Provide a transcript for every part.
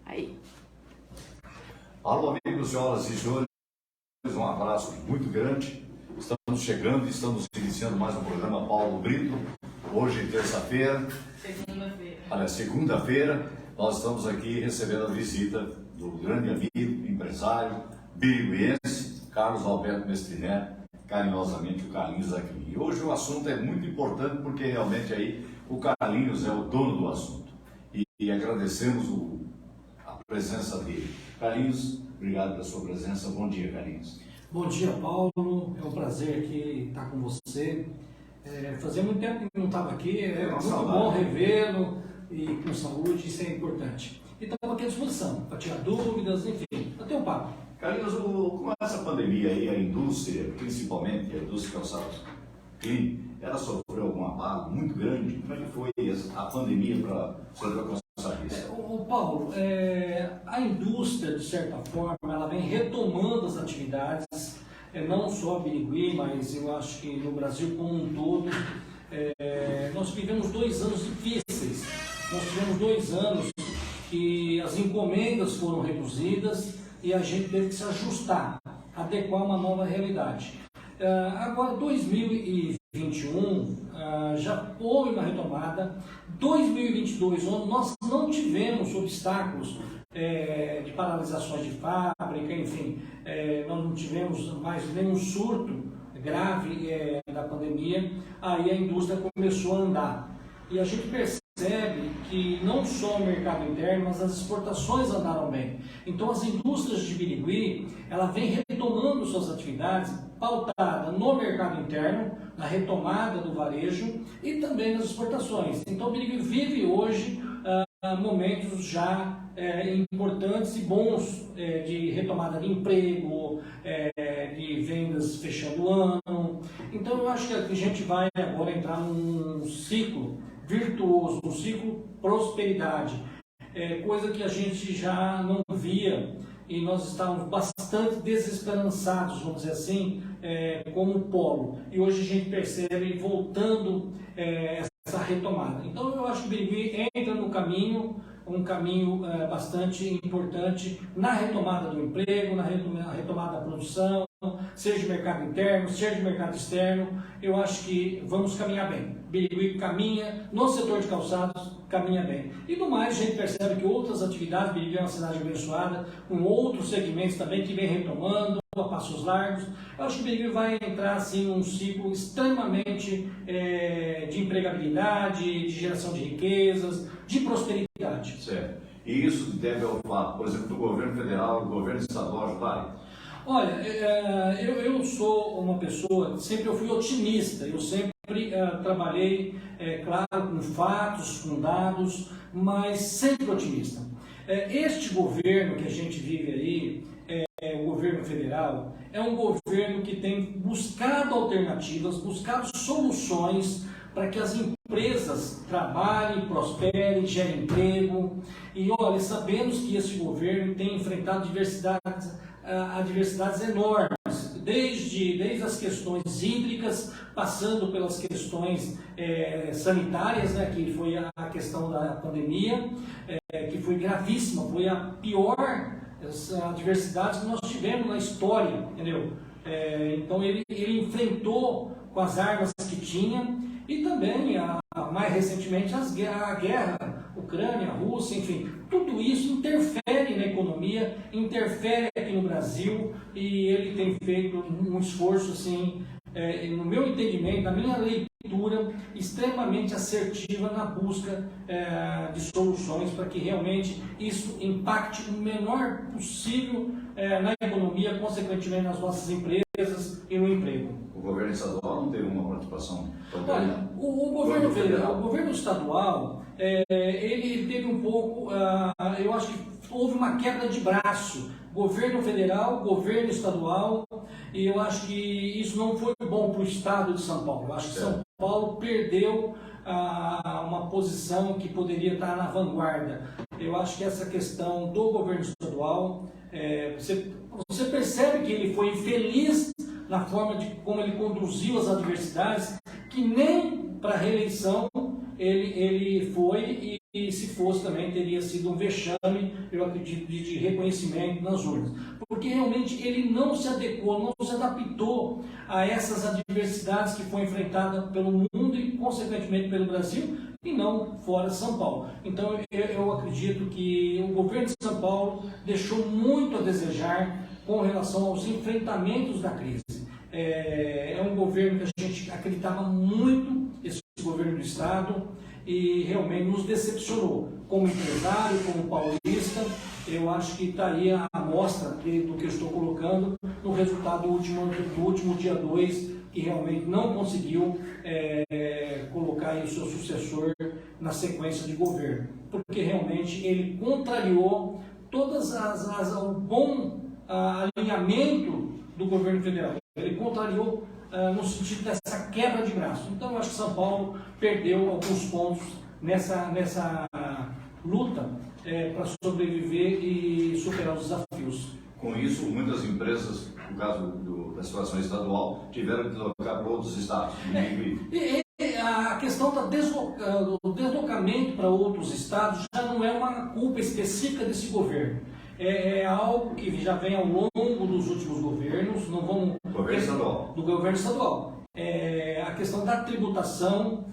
Aí. Alô, amigos, senhoras e senhores, um abraço muito grande. Estamos chegando e estamos iniciando mais um programa Paulo Brito. Hoje, terça-feira. Segunda-feira, nós estamos aqui recebendo a visita do grande amigo, empresário, biriguense, Carlos Alberto Mestriné, carinhosamente o Carlinhos aqui. E hoje o assunto é muito importante porque realmente aí o Carlinhos é o dono do assunto. E agradecemos a presença dele. Carlinhos, obrigado pela sua presença. Bom dia, Carlinhos. Bom dia, Paulo. É um prazer aqui estar com você. Fazia muito tempo que não estava aqui, é muito bom revê-lo e com saúde, isso é importante. E estamos aqui à disposição para tirar dúvidas, enfim, até o papo. Carlinhos, com essa pandemia aí, a indústria, principalmente a indústria calçados clean, ela sofreu algum abalo muito grande. Como é que foi a pandemia para você alcançar isso? Paulo, a indústria, de certa forma, ela vem retomando as atividades, não só a Birigui, mas eu acho que no Brasil como um todo. Nós vivemos 2 anos difíceis. Nós tivemos 2 anos que as encomendas foram reduzidas e a gente teve que se ajustar, adequar uma nova realidade. Agora, 2021, já houve uma retomada. 2022, nós não tivemos obstáculos de paralisações de fábrica, enfim, nós não tivemos mais nenhum surto grave da pandemia. Aí a indústria começou a andar. E a gente percebe que não só o mercado interno, mas as exportações andaram bem. Então as indústrias de Birigui, ela vem retomando suas atividades pautada no mercado interno, na retomada do varejo e também nas exportações. Então Birigui vive hoje momentos já importantes e bons de retomada de emprego, de vendas fechando o ano. Então eu acho que a gente vai agora entrar num ciclo virtuoso, um ciclo prosperidade, coisa que a gente já não via e nós estávamos bastante desesperançados, vamos dizer assim, como polo. E hoje a gente percebe voltando essa retomada. Então eu acho que o Birigui entra no caminho, um caminho bastante importante na retomada do emprego, na retomada da produção, seja de mercado interno, seja de mercado externo. Eu acho que vamos caminhar bem. Birigui caminha, no setor de calçados, caminha bem. E no mais, a gente percebe que outras atividades, Birigui é uma cidade abençoada, com outros segmentos também que vem retomando, a passos largos. Eu acho que o Birigui vai entrar assim, num ciclo extremamente de empregabilidade, de geração de riquezas, de prosperidade. Certo. E isso deve ao fato, por exemplo, do governo federal, do governo estadual ajudarem? Olha, eu sou uma pessoa, sempre eu fui otimista, eu sempre trabalhei, claro, com fatos, com dados, mas sempre otimista. Este governo que a gente vive aí, o governo federal, é um governo que tem buscado alternativas, buscado soluções para que as empresas trabalhem, prosperem, gerem emprego. E olha, sabemos que esse governo tem enfrentado adversidades enormes, desde as questões hídricas, passando pelas questões sanitárias, né, que foi a questão da pandemia, que foi gravíssima, foi a pior adversidade que nós tivemos na história, entendeu? Então ele enfrentou com as armas que tinha e também, mais recentemente, a guerra Ucrânia, Rússia, enfim, tudo isso interfere na economia, interfere aqui no Brasil e ele tem feito um esforço, assim, no meu entendimento, na minha leitura, extremamente assertiva na busca de soluções para que realmente isso impacte o menor possível na economia, consequentemente nas nossas empresas e no emprego. O governo estadual não teve uma participação? Olha, o governo federal, o governo estadual, ele teve um pouco, eu acho que houve uma quebra de braço, governo federal, governo estadual, e eu acho que isso não foi bom para o estado de São Paulo. Eu acho que São Paulo perdeu uma posição que poderia estar na vanguarda. Eu acho que essa questão do governo estadual, você percebe que ele foi infeliz na forma de como ele conduziu as adversidades, que nem para a reeleição ele foi, se fosse também, teria sido um vexame, eu acredito, de reconhecimento nas urnas. Porque realmente ele não se adequou, não se adaptou a essas adversidades que foram enfrentadas pelo mundo e, consequentemente, pelo Brasil, e não fora de São Paulo. Então, eu acredito que o governo de São Paulo deixou muito a desejar com relação aos enfrentamentos da crise. É um governo que a gente acreditava muito, esse governo do Estado, e realmente nos decepcionou. Como empresário, como paulista, eu acho que está aí a amostra do que eu estou colocando no resultado do último dia 2, que realmente não conseguiu colocar aí o seu sucessor na sequência de governo, porque realmente ele contrariou todas o bom alinhamento do governo federal. Ele contrariou no sentido dessa quebra de braço. Então, eu acho que São Paulo perdeu alguns pontos nessa luta para sobreviver e superar os desafios. Com isso, muitas empresas, no caso da situação estadual, tiveram que deslocar para outros estados. A questão do deslocamento para outros estados já não é uma culpa específica desse governo. É algo que já vem ao longo dos últimos governos, não vamos... Governo estadual. Do governo estadual. A questão da tributação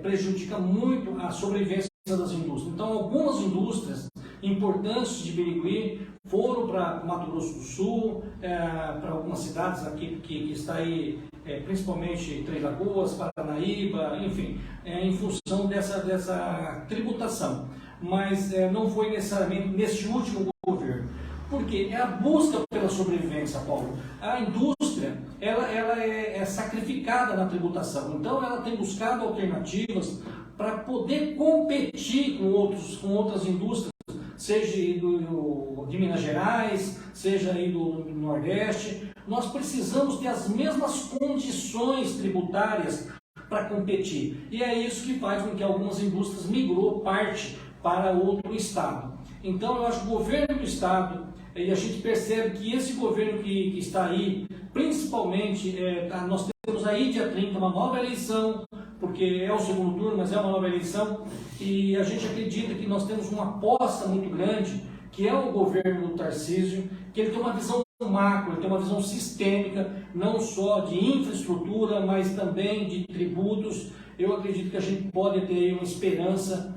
prejudica muito a sobrevivência das indústrias. Então, algumas indústrias importantes de Birigui foram para Mato Grosso do Sul, para algumas cidades aqui que está aí, principalmente Três Lagoas, Paranaíba, enfim, em função dessa tributação. Mas não foi necessariamente neste último governo. Porque é a busca pela sobrevivência, Paulo. A indústria, ela é sacrificada na tributação. Então, ela tem buscado alternativas para poder competir com outras indústrias, seja de Minas Gerais, seja aí do Nordeste. Nós precisamos ter as mesmas condições tributárias para competir. E é isso que faz com que algumas indústrias migrou parte para outro estado. Então, eu acho que o governo do estado, e a gente percebe que esse governo que está aí, principalmente, nós temos aí dia 30 uma nova eleição, porque é o segundo turno, mas é uma nova eleição, e a gente acredita que nós temos uma aposta muito grande, que é o governo do Tarcísio, que ele tem uma visão macro, ele tem uma visão sistêmica, não só de infraestrutura, mas também de tributos. Eu acredito que a gente pode ter aí uma esperança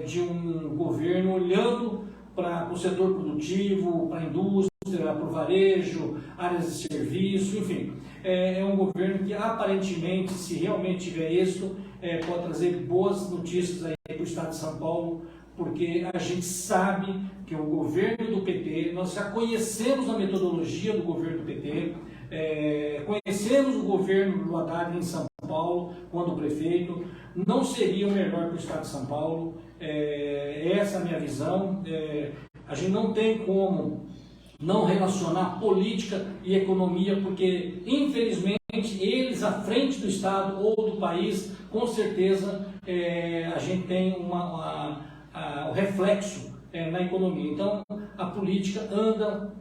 de um governo olhando para o setor produtivo, para a indústria, para o varejo, áreas de serviço, enfim. É um governo que aparentemente, se realmente tiver êxito, pode trazer boas notícias aí para o estado de São Paulo, porque a gente sabe que o governo do PT, nós já conhecemos a metodologia do governo do PT, conhecemos o governo do Haddad em São Paulo, quando prefeito, não seria o melhor para o estado de São Paulo. Essa é a minha visão. A gente não tem como não relacionar política e economia, porque, infelizmente, eles à frente do estado ou do país, com certeza, a gente tem o reflexo na economia. Então, a política anda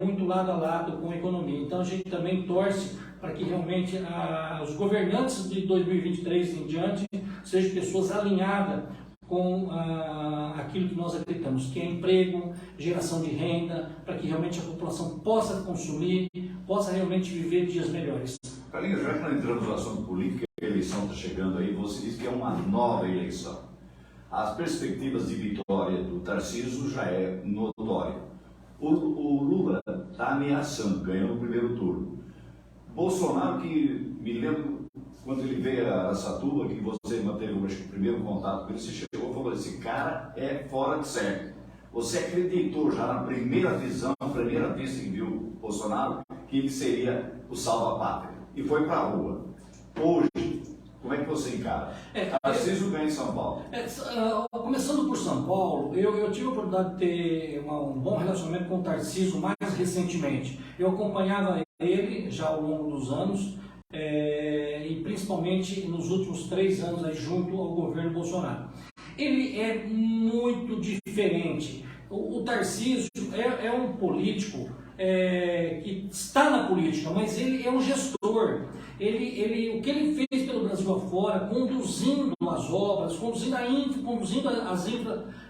muito lado a lado com a economia. Então, a gente também torce para que realmente os governantes de 2023 em diante sejam pessoas alinhadas com aquilo que nós acreditamos, que é emprego, geração de renda, para que realmente a população possa consumir, possa realmente viver dias melhores. Carlinhos, já que nós entramos no assunto político, a eleição está chegando aí, você diz que é uma nova eleição. As perspectivas de vitória do Tarcísio já é notória. O Lula está ameaçando, ganhando o primeiro turno. Bolsonaro, que me lembro quando ele veio a Araçatuba, que você manteve o primeiro contato com ele, você chegou e falou: esse cara é fora de série. Você acreditou já na primeira visão, na primeira vez que viu o Bolsonaro, que ele seria o salva-pátria. E foi para a rua. Hoje, como é que você encara? Tarcísio ganha em São Paulo. Começando por São Paulo, eu tive a oportunidade de ter um bom relacionamento com o Tarcísio mais recentemente. Eu acompanhava ele já ao longo dos anos, e principalmente nos últimos 3 anos aí, junto ao governo Bolsonaro. Ele é muito diferente. O Tarcísio é um político que está na política, mas ele é um gestor. O que ele fez pelo Brasil afora, conduzindo as obras, conduzindo as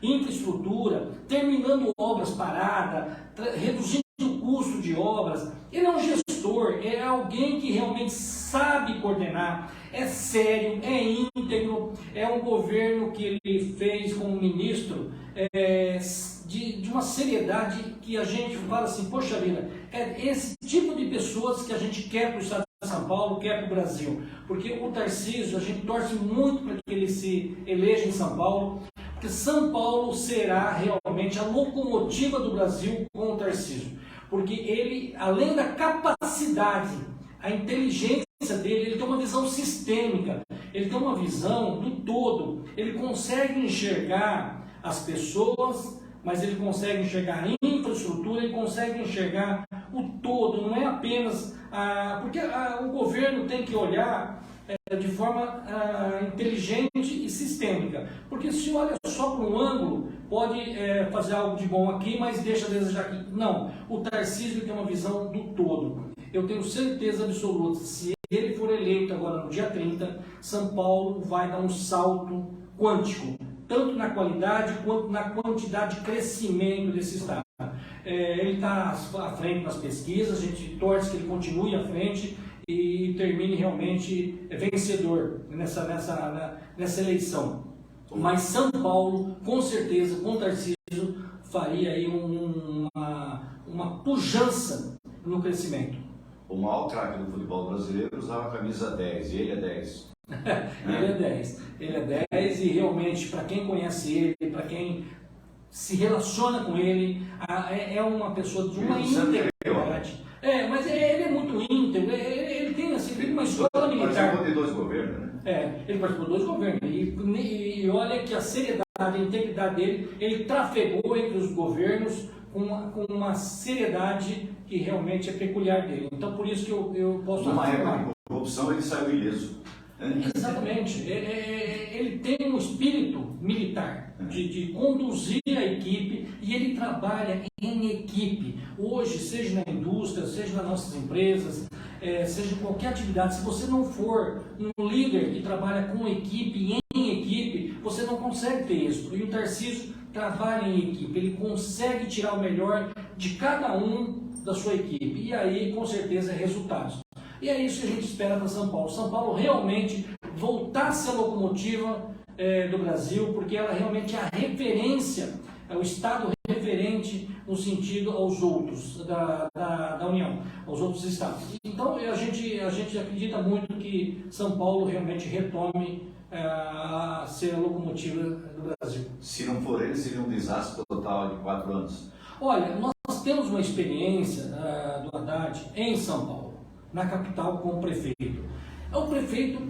infraestrutura, terminando obras paradas, reduzindo o custo de obras. Ele é um gestor, é alguém que realmente sabe coordenar, é sério, é íntegro, é um governo que ele fez como ministro de uma seriedade que a gente fala assim, poxa vida, é esse tipo de pessoas que a gente quer para o Estado de São Paulo, quer para o Brasil, porque o Tarcísio, a gente torce muito para que ele se eleja em São Paulo, porque São Paulo será realmente a locomotiva do Brasil com o Tarcísio, porque ele, além da capacidade, a inteligência dele, ele tem uma visão sistêmica, ele tem uma visão do todo, ele consegue enxergar as pessoas, mas ele consegue enxergar a infraestrutura, ele consegue enxergar o todo, não é apenas... porque o governo tem que olhar de forma inteligente e sistêmica, porque se olha só para um ângulo, pode fazer algo de bom aqui, mas deixa a desejar aqui. Não, o Tarcísio tem uma visão do todo. Eu tenho certeza absoluta, se ele for eleito agora no dia 30, São Paulo vai dar um salto quântico, tanto na qualidade quanto na quantidade de crescimento desse estado. Ele está à frente nas pesquisas, a gente torce que ele continue à frente e termine realmente vencedor nessa eleição. Mas São Paulo, com certeza, com Tarcísio, faria aí uma pujança no crescimento. O maior craque do futebol brasileiro usava a camisa 10, e ele é 10. Ele é 10 e realmente, para quem conhece ele, para quem se relaciona com ele, é uma pessoa de uma integridade. Mas ele é muito íntegro, ele tem assim, uma escola militar. Participou de 2 governos, né? Ele participou de 2 governos. E olha que a seriedade, a integridade dele, ele trafegou entre os governos com uma seriedade que realmente é peculiar dele. Então, por isso que eu posso Numa época de corrupção, ele saiu ileso. Exatamente. Ele tem um espírito militar de conduzir a equipe e ele trabalha em equipe. Hoje, seja na indústria, seja nas nossas empresas, seja em qualquer atividade, se você não for um líder que trabalha com equipe e em equipe, você não consegue ter êxito. E o Tarcísio trabalha em equipe, ele consegue tirar o melhor de cada um da sua equipe. E aí, com certeza, resultados. E é isso que a gente espera para São Paulo. São Paulo realmente voltar a ser a locomotiva do Brasil, porque ela realmente é a referência, é o Estado referente no sentido aos outros da União, aos outros Estados. Então a gente acredita muito que São Paulo realmente retome a ser a locomotiva do Brasil. Se não for ele, seria um desastre total de 4 anos. Olha, nós temos uma experiência do Haddad em São Paulo, na capital, como prefeito. É o prefeito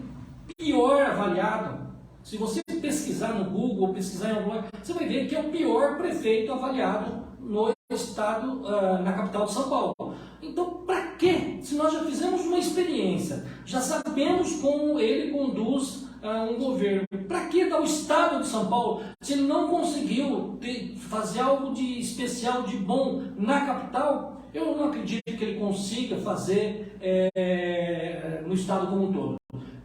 pior avaliado. Se você pesquisar no Google, pesquisar em algum lugar, você vai ver que é o pior prefeito avaliado no estado, na capital de São Paulo. Então, para quê? Se nós já fizemos uma experiência, já sabemos como ele conduz um governo, para que dar o estado de São Paulo, se ele não conseguiu fazer algo de especial, de bom na capital? Eu não acredito que ele consiga fazer no estado como um todo.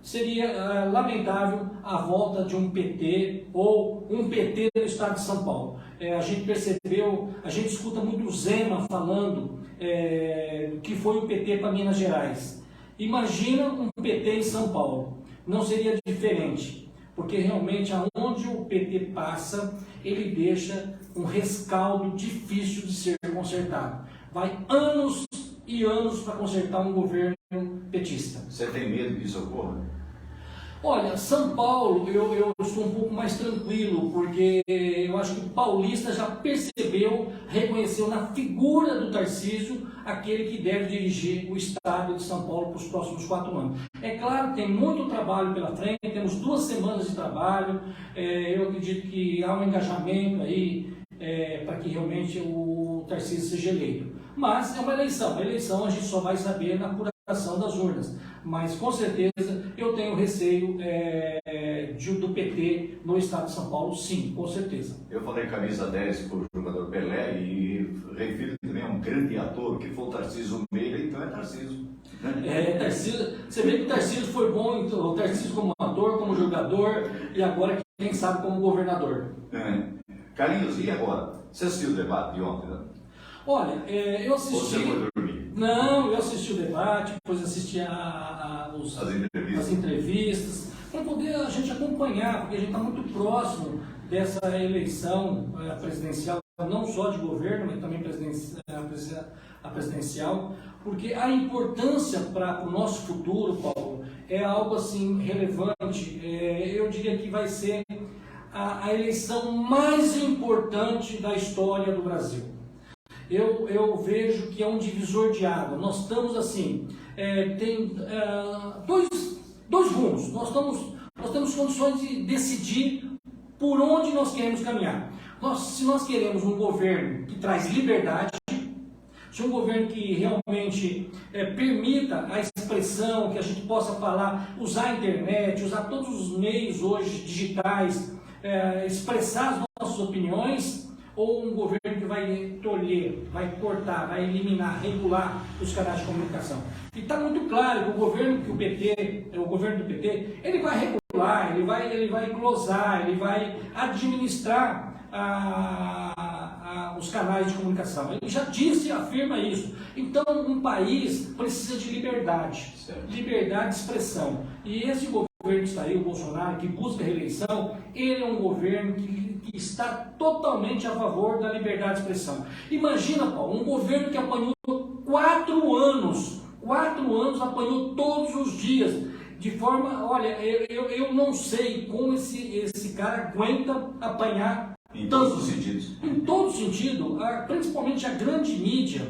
Seria lamentável a volta de um PT ou um PT no estado de São Paulo. A gente percebeu, a gente escuta muito o Zema falando que foi o PT para Minas Gerais. Imagina um PT em São Paulo. Não seria diferente, porque realmente aonde o PT passa, ele deixa um rescaldo difícil de ser consertado. Vai anos e anos para consertar um governo petista. Você tem medo que isso ocorra? Olha, São Paulo, eu estou um pouco mais tranquilo, porque eu acho que o paulista já percebeu, reconheceu na figura do Tarcísio aquele que deve dirigir o estado de São Paulo para os próximos 4 anos. É claro, tem muito trabalho pela frente, temos 2 semanas de trabalho, eu acredito que há um engajamento aí para que realmente o Tarcísio seja eleito. Mas é uma eleição a gente só vai saber na apuração das urnas. Mas com certeza eu tenho receio do PT no estado de São Paulo, sim, com certeza. Eu falei camisa 10 para o jogador Pelé e refiro também a um grande ator que foi o Tarcísio Meira, então é Tarcísio. Tarcísio, você vê que o Tarcísio foi bom, então, o Tarcísio como ator, como jogador e agora, quem sabe, como governador. Carlinhos, e agora? Você assistiu o debate de ontem, né? Olha, eu assisti... Ou você foi dormir? Não, eu assisti o debate, depois assisti as entrevistas, para poder a gente acompanhar, porque a gente está muito próximo dessa eleição presidencial, não só de governo, mas também a presidencial, porque a importância para o nosso futuro, Paulo, é algo assim relevante. Eu diria que vai ser a eleição mais importante da história do Brasil. Eu vejo que é um divisor de água. Nós estamos assim, tem dois rumos. Nós temos condições de decidir por onde nós queremos caminhar. Se nós queremos um governo que traz liberdade, se um governo que realmente permita a expressão, que a gente possa falar, usar a internet, usar todos os meios hoje digitais, expressar as nossas opiniões, ou um governo que vai tolher, vai cortar, vai eliminar, regular os canais de comunicação. E está muito claro que o governo do PT, ele vai regular, ele vai glosar, ele vai administrar os canais de comunicação. Ele já disse e afirma isso. Então, um país precisa de liberdade, liberdade de expressão. E esse governo que está aí, o Bolsonaro, que busca a reeleição, ele é um governo que está totalmente a favor da liberdade de expressão. Imagina, Paulo, um governo que apanhou 4 anos apanhou todos os dias, de forma, olha, eu não sei como esse cara aguenta apanhar. Em todos os sentidos. Em todo sentido, principalmente a grande mídia,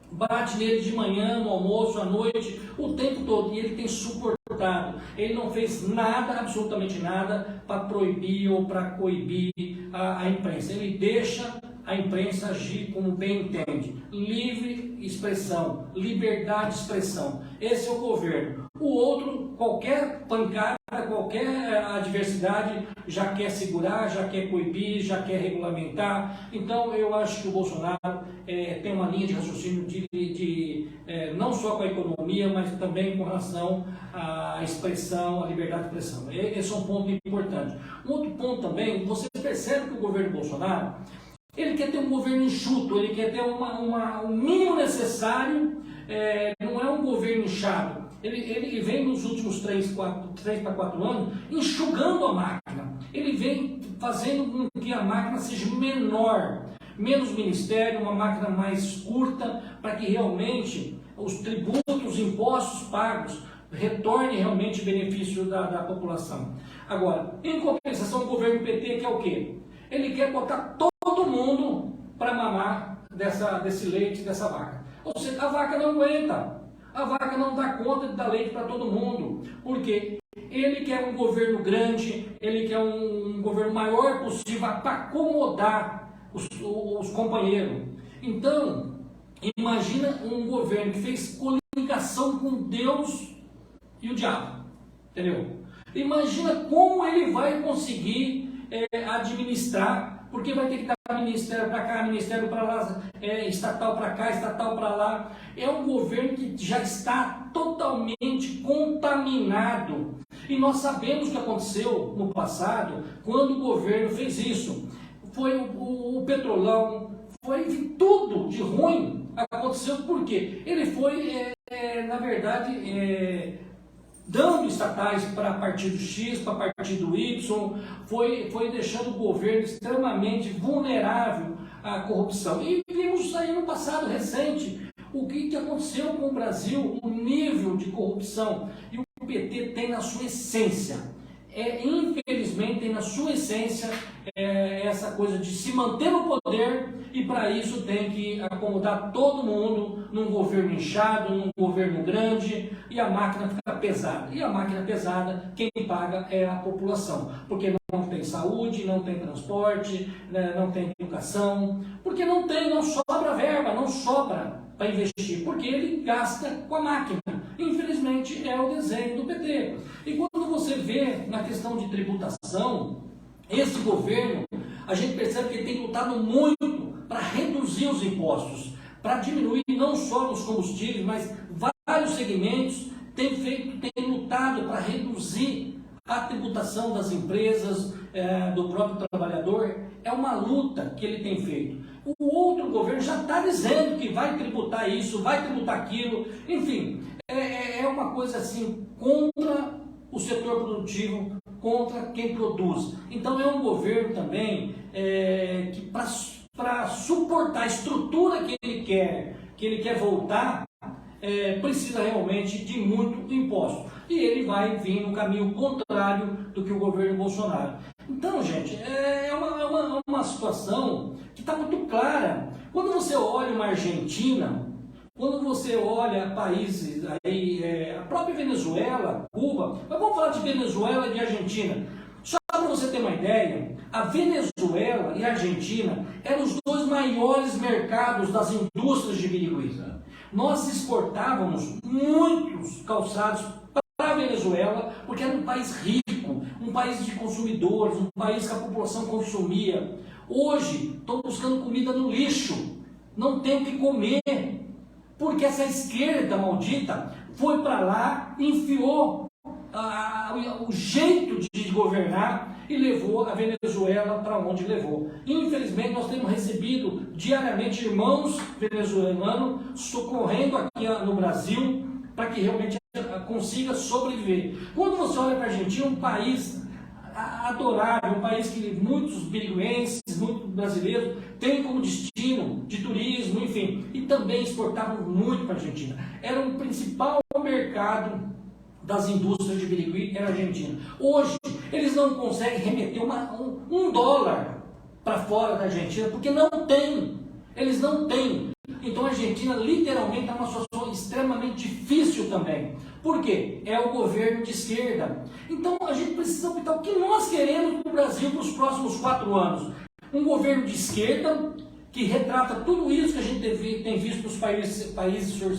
bate nele de manhã, no almoço, à noite, o tempo todo, e ele tem suportado. Ele não fez nada, absolutamente nada, para proibir ou para coibir a imprensa. Ele deixa a imprensa agir como bem entende. Livre expressão, liberdade de expressão. Esse é o governo. O outro, qualquer pancada, qualquer adversidade, já quer segurar, já quer coibir, já quer regulamentar. Então, eu acho que o Bolsonaro tem uma linha de raciocínio não só com a economia, mas também com relação à expressão, à liberdade de expressão. Esse é um ponto importante. Um outro ponto também, você percebe que o governo Bolsonaro, ele quer ter um governo enxuto, ele quer ter o mínimo necessário, não é um governo inchado. Ele vem nos últimos 3 para 4 anos enxugando a máquina. Ele vem fazendo com que a máquina seja menor, menos ministério, uma máquina mais curta, para que realmente os tributos, os impostos pagos retornem realmente benefício da população. Agora, em compensação, o governo PT quer o quê? Ele quer botar todo mundo para mamar desse leite, dessa vaca. Ou seja, a vaca não aguenta. A vaca não dá conta de dar leite para todo mundo, porque ele quer um governo grande, ele quer um governo maior possível para acomodar os companheiros. Então, imagina um governo que fez coligação com Deus e o diabo, entendeu? Imagina como ele vai conseguir administrar, porque vai ter que dar ministério para cá, ministério para lá, estatal para cá, estatal para lá. É um governo que já está totalmente contaminado. E nós sabemos o que aconteceu no passado, quando o governo fez isso. Foi o Petrolão, foi tudo de ruim aconteceu porque ele foi, na verdade, dando estatais para partido X, para partido Y, foi deixando o governo extremamente vulnerável à corrupção. E vimos aí no passado recente o que aconteceu com o Brasil, o nível de corrupção. E o PT tem na sua essência, infelizmente tem na sua essência essa coisa de se manter no poder, e para isso tem que acomodar todo mundo num governo inchado, num governo grande, e a máquina fica pesada. E a máquina pesada, quem paga é a população, porque não tem saúde, não tem transporte, não tem educação, porque não sobra verba, não sobra para investir, porque ele gasta com a máquina. Infelizmente é o desenho do PT. E quando quando você vê na questão de tributação, esse governo, a gente percebe que ele tem lutado muito para reduzir os impostos, para diminuir não só os combustíveis, mas vários segmentos tem lutado para reduzir a tributação das empresas, do próprio trabalhador. É uma luta que ele tem feito. O outro governo já está dizendo que vai tributar isso, vai tributar aquilo, enfim, é uma coisa assim contra o setor produtivo, contra quem produz. Então é um governo também que para suportar a estrutura que ele quer voltar, precisa realmente de muito imposto. E ele vai vir no caminho contrário do que o governo Bolsonaro. Então, gente, é uma situação que está muito clara. Quando você olha uma Argentina, quando você olha países, aí, a própria Venezuela, Cuba, mas vamos falar de Venezuela e de Argentina. Só para você ter uma ideia, a Venezuela e a Argentina eram os dois maiores mercados das indústrias de birigüi. Nós exportávamos muitos calçados para a Venezuela, porque era um país rico, um país de consumidores, um país que a população consumia. Hoje, estão buscando comida no lixo, não tem o que comer, porque essa esquerda maldita foi para lá, enfiou o jeito de governar e levou a Venezuela para onde levou. Infelizmente, nós temos recebido diariamente irmãos venezuelanos socorrendo aqui no Brasil para que realmente consiga sobreviver. Quando você olha para a Argentina, um país adorável, um país que muitos biriguenses, muitos brasileiros têm como destino de turismo, enfim, e também exportavam muito para a Argentina. Era o principal mercado das indústrias de birigui, era a Argentina. Hoje, eles não conseguem remeter um dólar para fora da Argentina, porque não tem. Eles não têm. Então a Argentina literalmente está numa situação extremamente difícil também. Por quê? É o governo de esquerda. Então a gente precisa optar o que nós queremos para o Brasil para os próximos 4 anos. Um governo de esquerda que retrata tudo isso que a gente tem visto nos países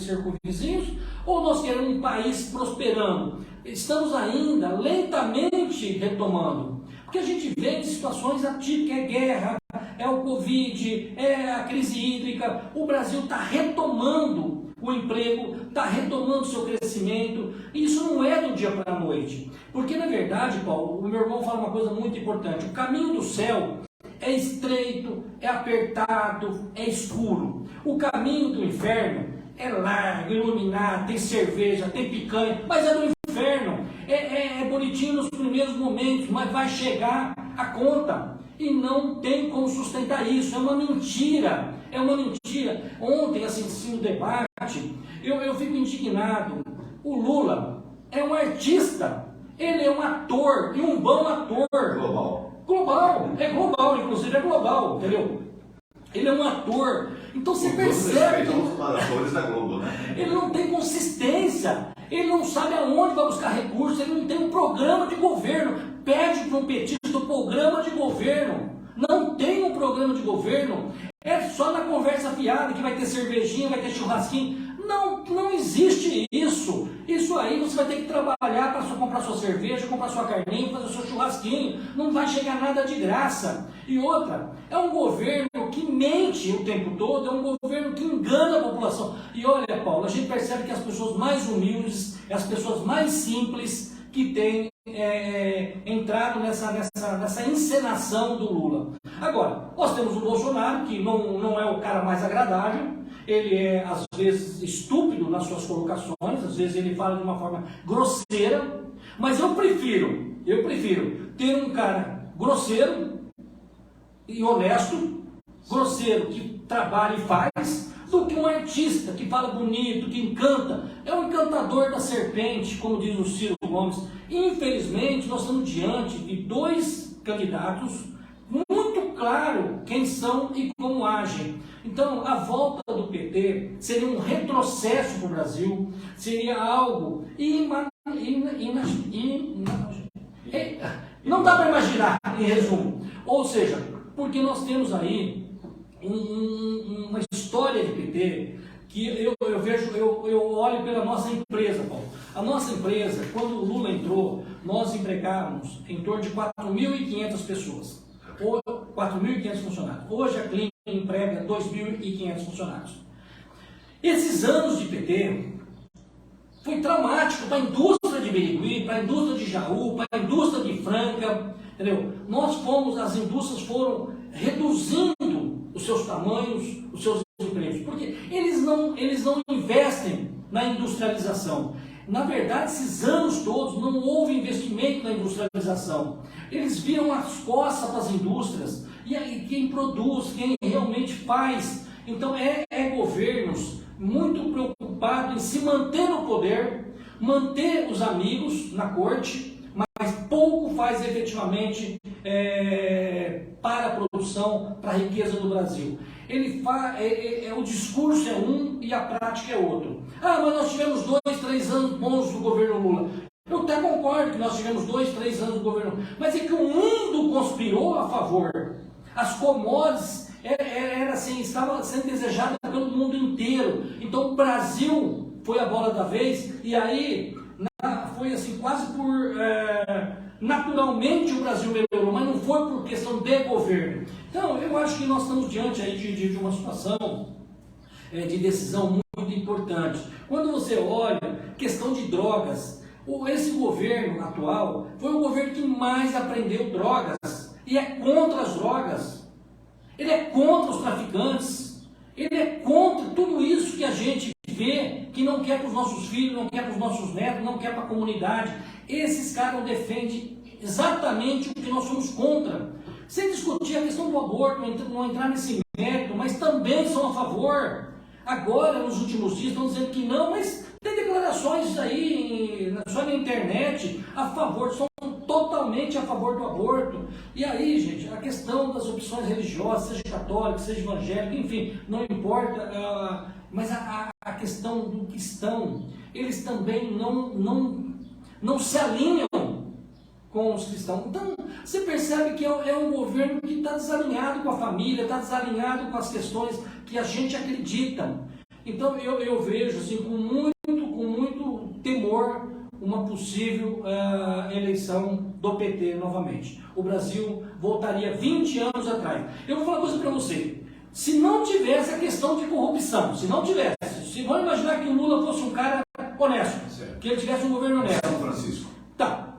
circunvizinhos, ou nós queremos um país prosperando? Estamos ainda lentamente retomando. Porque a gente vê de situações atípicas, é guerra, é o Covid, é a crise hídrica. O Brasil está retomando o emprego, está retomando o seu crescimento. E isso não é do dia para a noite. Porque, na verdade, Paulo, o meu irmão fala uma coisa muito importante. O caminho do céu é estreito, é apertado, é escuro. O caminho do inferno é largo, iluminado, tem cerveja, tem picanha, mas é do inferno. É bonitinho nos primeiros momentos, mas vai chegar a conta. E não tem como sustentar isso. É uma mentira. É uma mentira. Ontem, assim, no debate, eu fico indignado. O Lula é um artista. Ele é um ator, e um bom ator. Global. É global, inclusive é global, entendeu? Ele é um ator. Então você percebe que atores da Globo, né? Ele não tem consistência. Ele não sabe aonde vai buscar recursos. Ele não tem um programa de governo. Pede para um petista um programa de governo. Não tem um programa de governo. É só na conversa fiada que vai ter cervejinha, vai ter churrasquinho. Não existe isso. Isso aí você vai ter que trabalhar para comprar sua cerveja, comprar sua carninha, fazer seu churrasquinho. Não vai chegar nada de graça. E outra, é um governo que mente o tempo todo, é um governo que engana a população. E olha, Paulo, a gente percebe que as pessoas mais humildes, as pessoas mais simples que têm entrado nessa encenação do Lula. Agora, nós temos o Bolsonaro, que não é o cara mais agradável. Ele é, às vezes, estúpido nas suas colocações, às vezes ele fala de uma forma grosseira, mas eu prefiro ter um cara grosseiro e honesto, grosseiro que trabalha e faz, do que um artista que fala bonito, que encanta. É um encantador da serpente, como diz o Ciro Gomes. Infelizmente, nós estamos diante de 2 candidatos muito claro quem são e como agem. Então, a volta do PT seria um retrocesso para o Brasil, seria algo não dá para imaginar, em resumo. Ou seja, porque nós temos aí uma história de PT que eu vejo, eu olho pela nossa empresa, Paulo. A nossa empresa, quando o Lula entrou, nós empregávamos em torno de 4.500 pessoas, 4.500 funcionários. Hoje a Klin emprega 2.500 funcionários. Esses anos de PT foi traumático para a indústria de Birigui, para a indústria de Jaú, para a indústria de Franca, entendeu? As indústrias foram reduzindo os seus tamanhos, os seus empregos, porque eles não investem na industrialização. Na verdade, esses anos todos não houve investimento na industrialização. Eles viram as costas para as indústrias, e aí quem produz, quem realmente faz. Então governos muito preocupados em se manter no poder, manter os amigos na corte, mas pouco faz efetivamente para a produção, para a riqueza do Brasil. O discurso é um e a prática é outro. Ah, mas nós tivemos 2, 3 anos bons do governo Lula. Eu até concordo que nós tivemos 2, 3 anos do governo Lula, mas é que o mundo conspirou a favor. As commodities estavam sendo desejadas pelo mundo inteiro. Então o Brasil foi a bola da vez, e aí foi assim, quase por... naturalmente o Brasil melhorou, mas não foi por questão de governo. Então eu acho que nós estamos diante aí de uma situação de decisão muito importante. Quando você olha questão de drogas, esse governo atual foi o governo que mais apreendeu drogas, e é contra as drogas, ele é contra os traficantes, ele é contra tudo isso que a gente vê, que não quer para os nossos filhos, não quer para os nossos netos, não quer para a comunidade. Esses caras defendem exatamente o que nós somos contra. Sem discutir a questão do aborto, não entrar nesse mérito, mas também são a favor. Agora, nos últimos dias, estão dizendo que não, mas tem declarações aí, só na internet, a favor, são totalmente a favor do aborto. E aí, gente, a questão das opções religiosas, seja católica, seja evangélica, enfim, não importa, mas a questão do cristão, eles também não se alinham com os cristãos. Então, você percebe que é um governo que está desalinhado com a família, está desalinhado com as questões que a gente acredita. Então, eu vejo assim, com muito temor uma possível eleição do PT novamente. O Brasil voltaria 20 anos atrás. Eu vou falar uma coisa para você. Se não tivesse a questão de corrupção, se vamos imaginar que o Lula fosse um cara honesto, certo, que ele tivesse um governo honesto. São Francisco. Tá.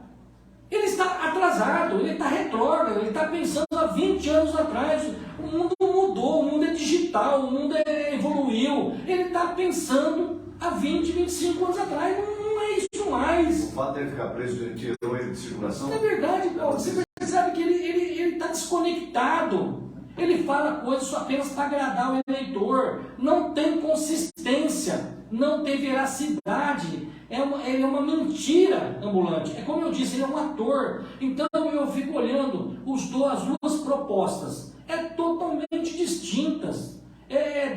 Ele está atrasado, ele está retrógrado, ele está pensando há 20 anos atrás. O mundo mudou, o mundo é digital, o mundo evoluiu. Ele está pensando há 20, 25 anos atrás. Não é isso mais. O fato dele ficar preso, ele tirou ele de circulação? É verdade, Paulo. Você percebe que ele está desconectado. Ele fala coisas só apenas para agradar o eleitor. Não tem consistência, não tem veracidade. Ele é uma mentira ambulante. É como eu disse, ele é um ator. Então eu fico olhando as duas propostas. Totalmente distintas.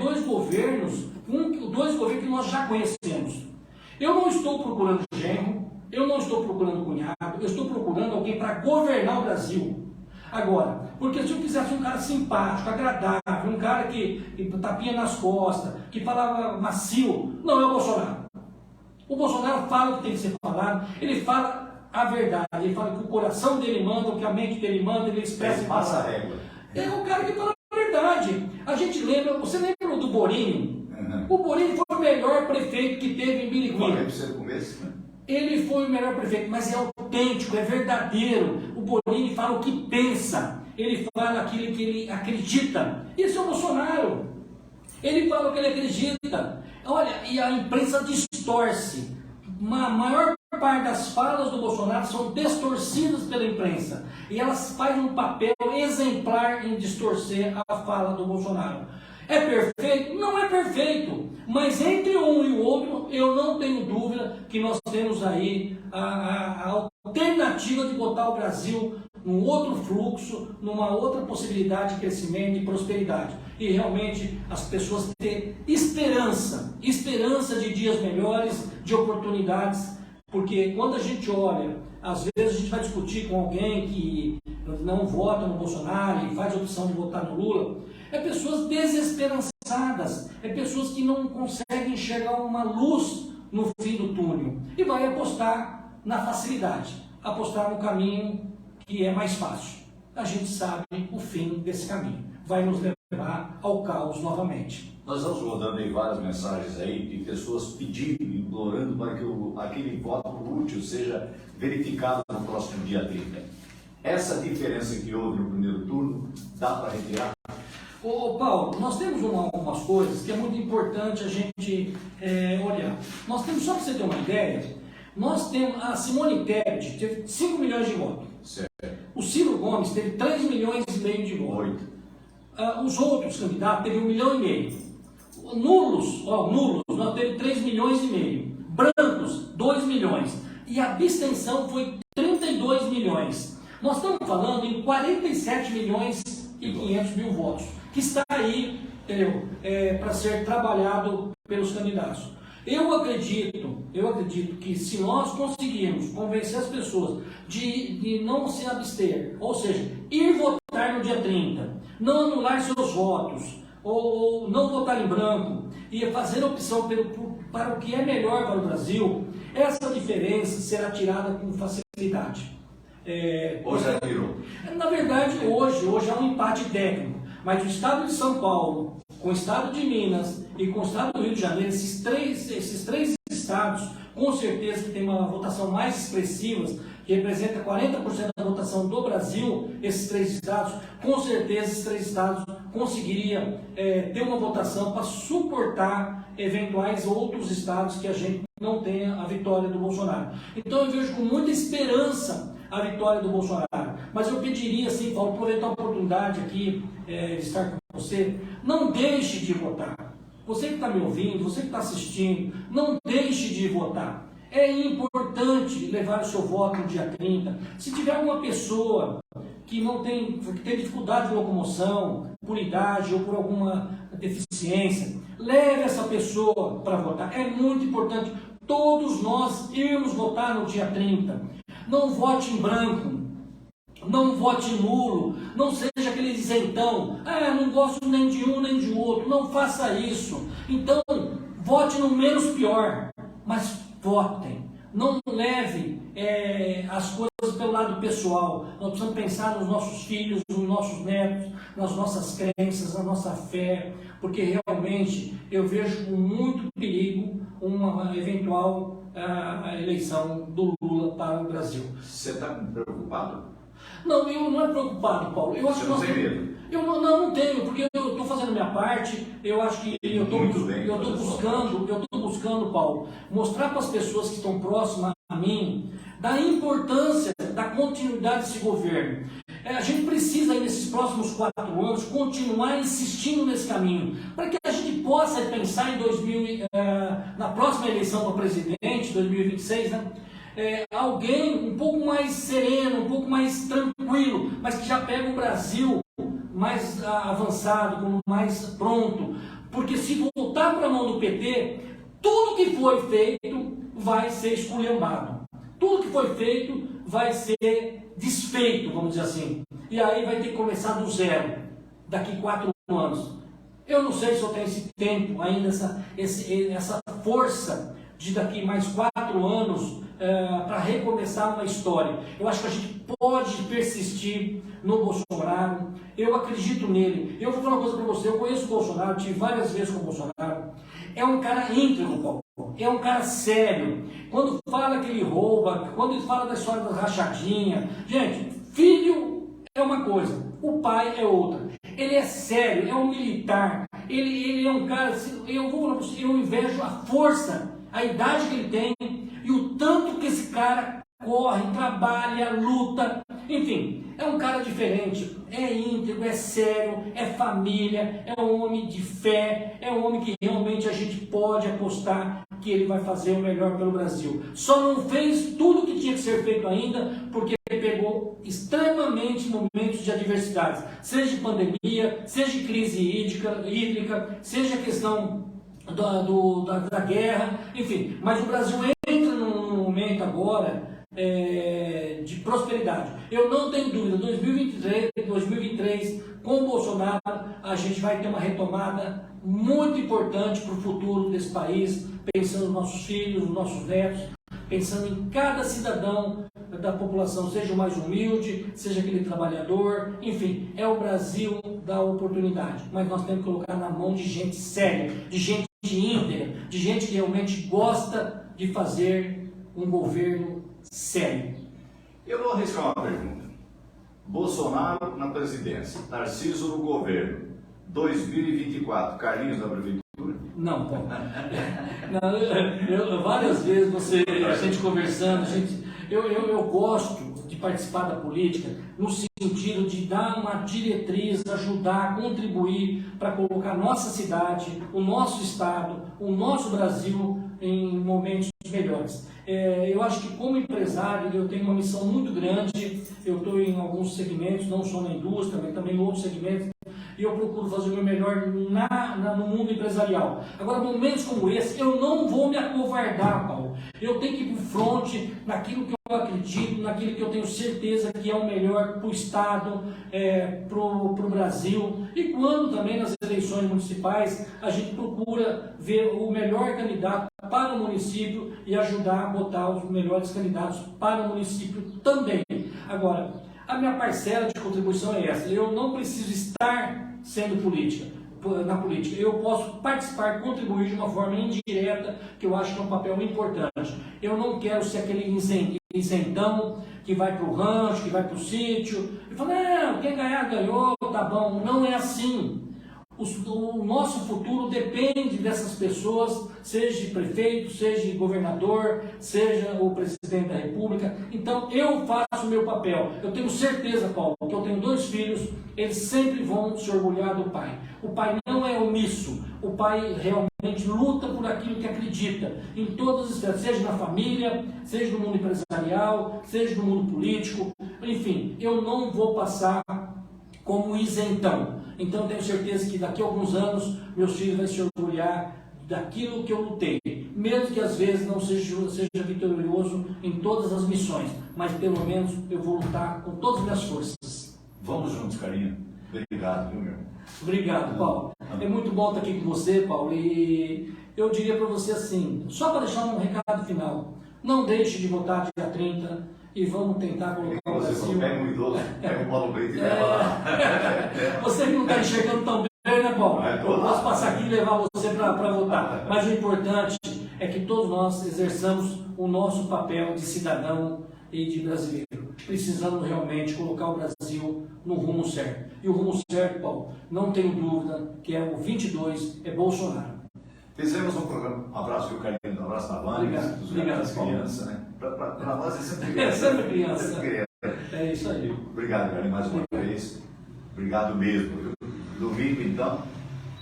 Dois governos que nós já conhecemos. Eu não estou procurando genro, eu não estou procurando cunhado, eu estou procurando alguém para governar o Brasil. Agora, porque se eu quisesse um cara simpático, agradável, um cara que tapinha nas costas, que falava macio, não é o Bolsonaro. O Bolsonaro fala o que tem que ser falado, ele fala a verdade, ele fala que o coração dele manda, o que a mente dele manda, ele expressa. Ele passa a régua. É o cara que fala a verdade. A gente lembra, você lembra do Borini? Uhum. O Borini foi o melhor prefeito que teve em Birigui. Falei para você no começo, né? Ele foi o melhor prefeito, mas é autêntico, é verdadeiro. O Borini fala o que pensa, ele fala aquilo que ele acredita. Isso é o Bolsonaro. Ele fala o que ele acredita. Olha, e a imprensa distorce. A maior parte das falas do Bolsonaro são distorcidas pela imprensa. E elas fazem um papel exemplar em distorcer a fala do Bolsonaro. É perfeito? Não é perfeito. Mas entre um e o outro, eu não tenho dúvida que nós temos aí a alternativa de botar o Brasil num outro fluxo, numa outra possibilidade de crescimento e prosperidade. E realmente as pessoas terem esperança de dias melhores, de oportunidades, porque quando a gente olha, às vezes a gente vai discutir com alguém que não vota no Bolsonaro e faz a opção de votar no Lula, pessoas desesperançadas. cansadas, pessoas que não conseguem enxergar uma luz no fim do túnel e vai apostar na facilidade, apostar no caminho que é mais fácil. A gente sabe o fim desse caminho, vai nos levar ao caos novamente. Nós estamos rodando aí várias mensagens aí de pessoas pedindo, implorando para que aquele voto útil seja verificado no próximo dia 30. Essa diferença que houve no primeiro turno, dá para retirar? Ô Paulo, nós temos algumas coisas que é muito importante a gente olhar. Nós temos, só para você ter uma ideia, nós temos, a Simone Tebet teve 5 milhões de votos. Certo. O Ciro Gomes teve 3 milhões e meio de votos. Os outros candidatos teve 1,5 milhão. Nulos, nós teve 3 milhões e meio. Brancos, 2 milhões. E a abstenção foi 32 milhões. Nós estamos falando em 47 milhões e 500 mil votos, que está aí, entendeu? Para ser trabalhado pelos candidatos. Eu acredito que se nós conseguirmos convencer as pessoas de não se abster, ou seja, ir votar no dia 30, não anular seus votos, ou não votar em branco, e fazer a opção para o que é melhor para o Brasil, essa diferença será tirada com facilidade. Hoje já tirou. Na verdade, hoje é um empate técnico, mas o estado de São Paulo, com o estado de Minas e com o estado do Rio de Janeiro, esses três estados, com certeza que tem uma votação mais expressiva, que representa 40% da votação do Brasil, esses 3 estados, com certeza esses 3 estados conseguiriam ter uma votação para suportar eventuais outros estados que a gente não tenha a vitória do Bolsonaro. Então eu vejo com muita esperança a vitória do Bolsonaro. Mas eu pediria, assim, Paulo, aproveitar a oportunidade aqui de estar com você, não deixe de votar. Você que está me ouvindo, você que está assistindo, não deixe de votar. É importante levar o seu voto no dia 30. Se tiver alguma pessoa que tem dificuldade de locomoção, por idade ou por alguma deficiência, leve essa pessoa para votar. É muito importante todos nós irmos votar no dia 30. Não vote em branco, não vote nulo, não seja aquele isentão, não gosto nem de um nem de outro, não faça isso. Então, vote no menos pior, mas votem. Não leve as coisas pelo lado pessoal. Nós precisamos pensar nos nossos filhos, nos nossos netos, nas nossas crenças, na nossa fé, porque realmente eu vejo com muito perigo uma eventual eleição do Lula para o Brasil. Você está preocupado? Não, eu não é preocupado, Paulo. Eu acho Você que não tem medo? Eu não tenho, porque eu estou fazendo a minha parte. Eu acho que eu estou buscando, Paulo, mostrar para as pessoas que estão próximas a mim da importância da continuidade desse governo. A gente precisa, nesses próximos 4 anos, continuar insistindo nesse caminho, para que a gente possa pensar em na próxima eleição para presidente, 2026, né? Alguém um pouco mais sereno, um pouco mais tranquilo, mas que já pega o Brasil mais avançado, mais pronto. Porque se voltar para a mão do PT, tudo que foi feito vai ser esculhambado. Tudo que foi feito vai ser desfeito, vamos dizer assim. E aí vai ter que começar do zero, daqui 4 anos. Eu não sei se eu tenho esse tempo ainda, essa força de daqui mais 4 anos para recomeçar uma história. Eu acho que a gente pode persistir no Bolsonaro. Eu acredito nele. Eu vou falar uma coisa para você. Eu conheço o Bolsonaro, tive várias vezes com o Bolsonaro. É um cara íntegro, Paulo. É um cara sério. Quando fala que ele rouba, quando ele fala da história da rachadinha, gente, filho é uma coisa, o pai é outra. Ele é sério, é um militar. Ele é um cara. Eu invejo a força, a idade que ele tem e o tanto que esse cara corre, trabalha, luta, enfim, é um cara diferente, é íntegro, é sério, é família, é um homem de fé, é um homem que realmente a gente pode apostar que ele vai fazer o melhor pelo Brasil. Só não fez tudo o que tinha que ser feito ainda, porque ele pegou extremamente momentos de adversidades, seja de pandemia, seja de crise hídrica, seja a questão da guerra, enfim, mas o Brasil entra num momento agora de prosperidade. Eu não tenho dúvida, 2023, com o Bolsonaro, a gente vai ter uma retomada muito importante para o futuro desse país, pensando nos nossos filhos, nos nossos netos, pensando em cada cidadão da população, seja o mais humilde, seja aquele trabalhador, enfim, é o Brasil da oportunidade. Mas nós temos que colocar na mão de gente séria, de gente íntegra, de gente que realmente gosta de fazer um governo sério. Eu vou arriscar uma pergunta. Bolsonaro na presidência, Tarcísio no governo, 2024, Carlinhos na prefeitura? Não, Paulo. Várias vezes a gente conversando, eu gosto de participar da política no sentido de dar uma diretriz, ajudar, contribuir para colocar nossa cidade, o nosso estado, o nosso Brasil em momentos melhores. Eu acho que como empresário eu tenho uma missão muito grande, eu estou em alguns segmentos, não só na indústria, mas também em outros segmentos, e eu procuro fazer o meu melhor no mundo empresarial. Agora, momentos como esse, eu não vou me acovardar, Paulo. Eu tenho que ir para o fronte, naquilo que eu acredito, naquilo que eu tenho certeza que é o melhor para o Estado, para o Brasil. E quando também nas eleições municipais, a gente procura ver o melhor candidato para o município e ajudar a botar os melhores candidatos para o município também. Agora, a minha parcela de contribuição é essa. Eu não preciso estar sendo na política. Eu posso participar, contribuir de uma forma indireta, que eu acho que é um papel importante. Eu não quero ser aquele isentão que vai para o rancho, que vai para o sítio, e fala, não, quem ganhar, ganhou, tá bom. Não é assim. O nosso futuro depende dessas pessoas, seja de prefeito, seja de governador, seja o presidente da República. Então eu faço o meu papel. Eu tenho certeza, Paulo, que eu tenho 2 filhos, eles sempre vão se orgulhar do pai. O pai não é omisso, o pai realmente luta por aquilo que acredita, em todas as esferas, seja na família, seja no mundo empresarial, seja no mundo político, enfim, eu não vou passar como isentão. Então eu tenho certeza que daqui a alguns anos meus filhos vão se orgulhar daquilo que eu lutei, mesmo que às vezes não seja vitorioso em todas as missões, mas pelo menos eu vou lutar com todas as minhas forças. Vamos juntos, Carinha. Obrigado, viu, meu? Obrigado, Paulo. É muito bom estar aqui com você, Paulo, e eu diria para você assim, só para deixar um recado final, não deixe de votar dia 30, e vamos tentar colocar o Brasil... Pega um idoso, pega um Paulo Brito e leva lá. Você que não está enxergando tão bem, né, Paulo? Eu posso passar aqui e levar você para votar. Mas o importante é que todos nós exerçamos o nosso papel de cidadão e de brasileiro. Precisamos realmente colocar o Brasil no rumo certo. E o rumo certo, Paulo, não tenho dúvida que é o 22, é Bolsonaro. Fizemos um programa, um abraço, viu, Carinho, um abraço na Vânia, dos das crianças, né? Para nós é sempre criança. É sempre criança. Sempre criança. É isso aí. Obrigado, Carinho, mais uma vez. Obrigado mesmo. Viu? Domingo, então,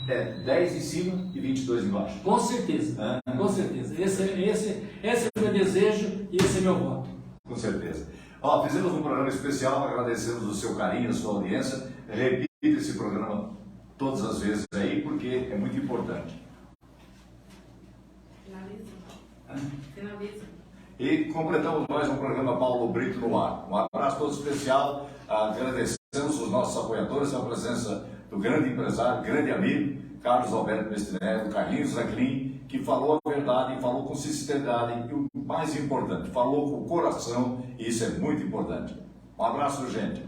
10 em cima e 22 embaixo. Com certeza, com certeza. Esse é o meu desejo e esse é meu voto. Com certeza. Fizemos um programa especial, agradecemos o seu carinho, a sua audiência. Repita esse programa todas as vezes aí, porque é muito importante. Finaliza. E completamos mais um programa Paulo Brito no ar. Um abraço todo especial. Agradecemos os nossos apoiadores, a presença do grande empresário, grande amigo, Carlos Alberto Mestre, do Carlinhos Zaclin, que falou a verdade, falou com sinceridade e o mais importante, falou com o coração, e isso é muito importante. Um abraço, gente.